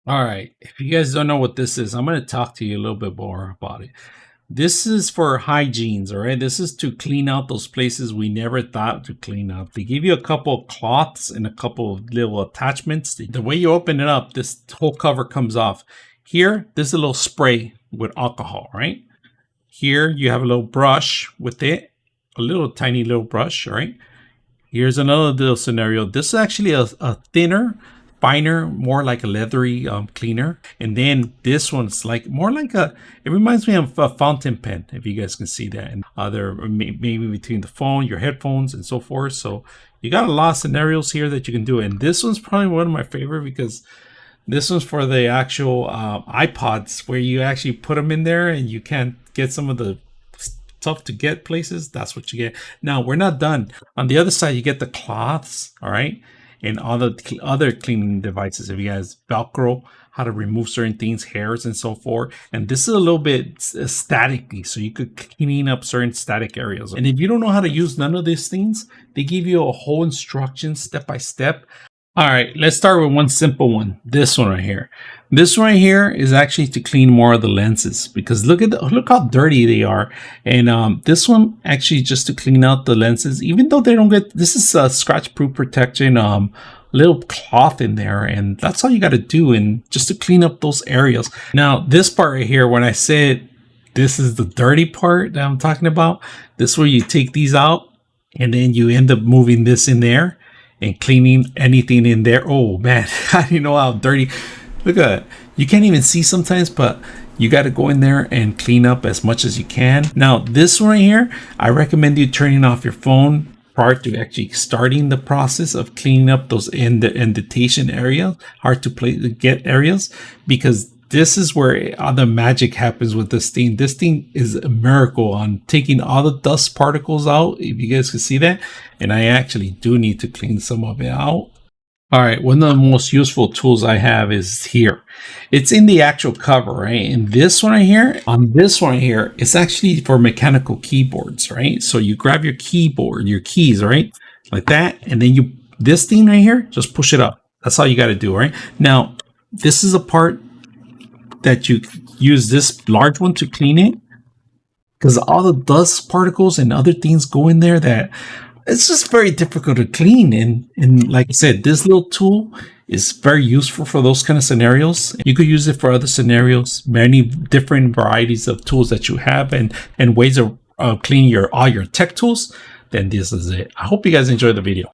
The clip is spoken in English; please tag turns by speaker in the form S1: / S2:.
S1: All right. If you guys don't know what this is, I'm going to talk to you a little bit more about it. This is for hygienes, all right? This is to clean out those places we never thought to clean up. They give you a couple of cloths and a couple of little attachments. The way you open it up, this whole cover comes off. Here, there's a little spray with alcohol, right? Here, you have a little brush with it, a little tiny little brush, all right? Here's another little scenario. This is actually a thinner, finer, more like a leathery cleaner. And then this one's like more like it reminds me of a fountain pen, if you guys can see that. And other maybe between the phone, your headphones, and so forth. So you got a lot of scenarios here that you can do. And this one's probably one of my favorite because this one's for the actual iPods where you actually put them in there and you can't get some of the tough to get places. That's what you get. Now we're not done. On the other side, you get the cloths, all right, and all the other cleaning devices. If you guys Velcro, how to remove certain things, hairs, and so forth. And this is a little bit staticky, so you could clean up certain static areas. And if you don't know how to use none of these things, they give you a whole instruction step by step. All right, let's start with one simple one. This one right here. This one right here is actually to clean more of the lenses because look how dirty they are. And this one actually just to clean out the lenses, even though they don't get, this is a scratch proof protection, little cloth in there, and that's all you got to do, and just to clean up those areas. Now, this part right here, when I said this is the dirty part that I'm talking about, this is where you take these out and then you end up moving this in there and cleaning anything in there. Oh man, I didn't know how dirty. Look at it. You can't even see sometimes, but you got to go in there and clean up as much as you can. Now, this one right here, I recommend you turning off your phone prior to actually starting the process of cleaning up those indentation areas, hard to get areas, because this is where all the magic happens with this thing. This thing is a miracle on taking all the dust particles out, if you guys can see that. And I actually do need to clean some of it out. All right, one of the most useful tools I have is here. It's in the actual cover, right? And this one right here, on this one here, it's actually for mechanical keyboards, right? So you grab your keyboard, your keys, right? Like that. And then this thing right here, just push it up. That's all you got to do, right? Now, this is a part that you use this large one to clean it, because all the dust particles and other things go in there that it's just very difficult to clean. And like I said, this little tool is very useful for those kind of scenarios. You could use it for other scenarios, many different varieties of tools that you have, and ways of cleaning all your tech tools. Then this is it. I hope you guys enjoyed the video.